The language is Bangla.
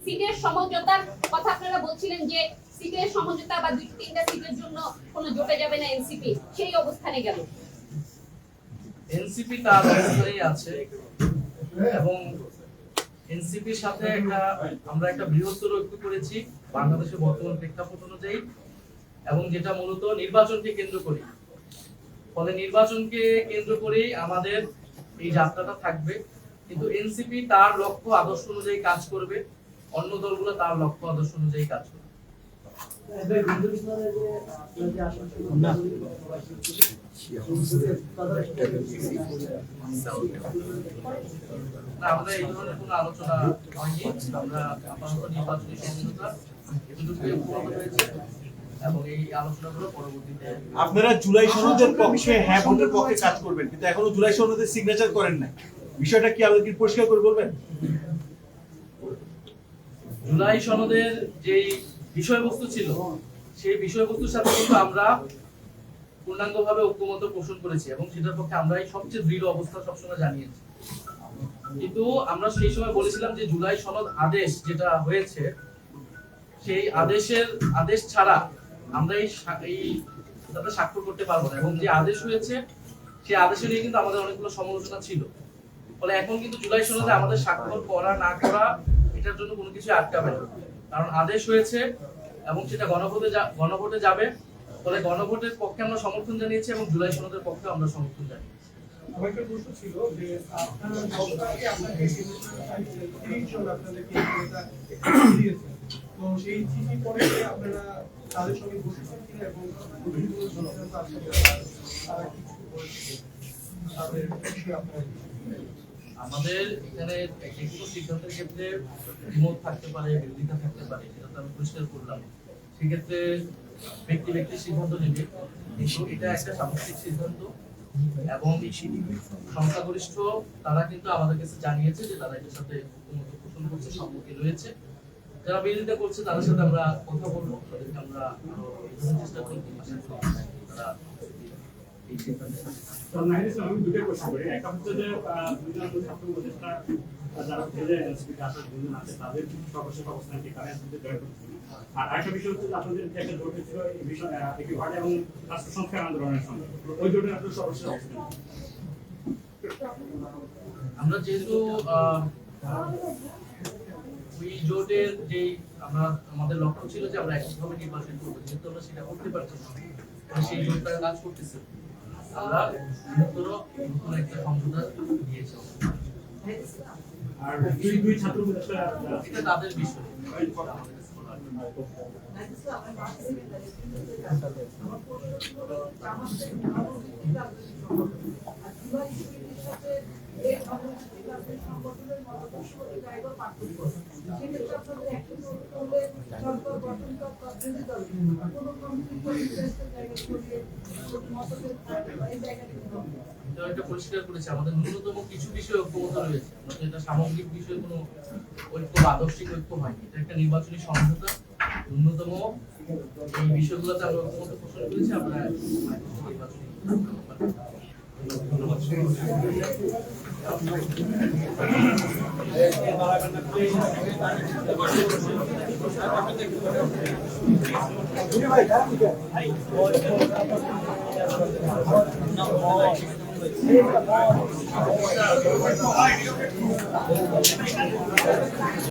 সিটের সমঝোতার কথা আপনারা বলছিলেন যে সিটের সমঝোতা বা 2-3টা সিটের জন্য কোনো জোটে যাবে না এনসিপি, সেই অবস্থানে গেল। এনসিপি তার অবস্থানেই আছে এবং এনসিপির সাথে আমরা একটা বৃহত্তর ঐক্য করেছি বাংলাদেশের বর্তমান প্রেক্ষাপট অনুযায়ী, এবং যেটা মূলত নির্বাচনকে কেন্দ্র করে। ফলে নির্বাচনকে কেন্দ্র করেই আমাদের এই যাত্রাটা থাকবে, কিন্তু এনসিপি তার লক্ষ্য আদর্শ অনুযায়ী কাজ করবে, অন্য দলগুলো তার লক্ষ্য আদর্শ অনুযায়ী কাজ করবে। আমরা এই ধরনের কোনো আলোচনা হয়নি। আমরা আপাতত নির্বাচনী সমঝোতা এতটুকুই উপনীত হয়েছে এবং এই আলোচনাগুলো পরবর্তীতে। আপনারা জুলাই সনদের পক্ষে হ্যাঁ ভোটের পক্ষে কাজ করবেন, কিন্তু এখনো জুলাই সনদে সিগনেচার করেন নাই, বিষয়টা কি আপনি কি পরিষ্কার করে বলবেন? জুলাই সনদের যেই বিষয়বস্তু ছিল সেই বিষয়বস্তুর সাথে কিন্তু আমরা পূর্ণাঙ্গভাবে ঐক্যমত পোষণ করেছি এবং সেটার পক্ষে আমরাই সবচেয়ে দৃঢ় অবস্থা সবসময় জানিয়েছি। কিন্তু আমরা সেই সময় বলেছিলাম যে জুলাই সনদ আদেশ যেটা হয়েছে সেই আদেশ ছাড়া আমরা এই স্বাক্ষর করতে পারবো না, এবং যে আদেশ হয়েছে সেই আদেশে নিয়ে কিন্তু আমাদের অনেকগুলো সমালোচনা ছিল। ফলে এখন কিন্তু জুলাই সনদে আমাদের স্বাক্ষর করা না করা এটার জন্য কোনো কিছু আটকাবে না, কারণ আদেশ হয়েছে এবং সেটা গণভোটে যাবে। ফলে গণভোটের পক্ষে আমরা সমর্থন জানিয়েছি এবং জুলাই সনদের পক্ষে আমরা সমর্থন জানিয়েছি। একটা প্রশ্ন ছিল যে আপনারা গতকালকে আপনাদের আপনাদেরকে দিয়েছেন, তো সেই চিঠি পরে আপনারা তাদের সঙ্গে বসেছেন কিনা এবং আমাদের এখানে যেকোনো সিদ্ধান্তের ক্ষেত্রে দ্বিমত থাকতে পারে, বিরোধিতা থাকতে পারে, সেটা তো আমি পরিষ্কার করলাম। সেক্ষেত্রে ব্যক্তি সিদ্ধান্ত নেবে, কিন্তু এটা একটা সামষ্টিক সিদ্ধান্ত এবং সংখ্যাগরিষ্ঠ তারা কিন্তু আমাদের কাছে জানিয়েছে যে তারা এটার সাথে ঐক্যমত পোষণ করছে, সম্মতি রয়েছে। যারা বিরোধিতা করছে তাদের সাথে আমরা কথা বলবো, তাদেরকে আমরা চেষ্টা করবো তারা এই সিদ্ধান্তে। আমি দুটো প্রশ্ন করি। একটা হচ্ছে যে ছাত্র উপদেষ্টা যারা এনসিপিতে আসার দুজন আছে তাদের সর্বশেষ অবস্থান কি তারা এনসিপিতে জয়েন করছে, আর আরেকটা বিষয় হচ্ছে যে আপনাদের যে একটা জোট ছিল এই বিষয় একটি ভাড়া এবং রাষ্ট্র সংস্কার আন্দোলনের সঙ্গে, ওই জোটের আপনার সর্বশেষ অবস্থান। আমরা যেহেতু ওই জোটের যে আমাদের লক্ষ্য ছিল যে আমরা এককভাবে নির্বাচন করবো, যেহেতু আমরা সেটা করতে পারছি না, সেই জোটটা কাজ করতেছে। আমরা নতুন একটা সমঝোতা দিয়েছি। আর দুই ছাত্র উপদেষ্টা এটা তাদের বিষয়। এটা পরিষ্কার করেছে আমাদের ন্যূনতম কিছু বিষয় ঐক্যমত রয়েছে, এটা সামগ্রিক বিষয়ে কোনো ঐক্য বা আদর্শিক ঐক্য হয়নি। এটা একটা নির্বাচনী সমঝোতা, ন্যূনতম এই বিষয়গুলোতে আমরা ঐক্যমত পোষণ করেছি। আমরা নির্বাচনী ধন্যবাদ।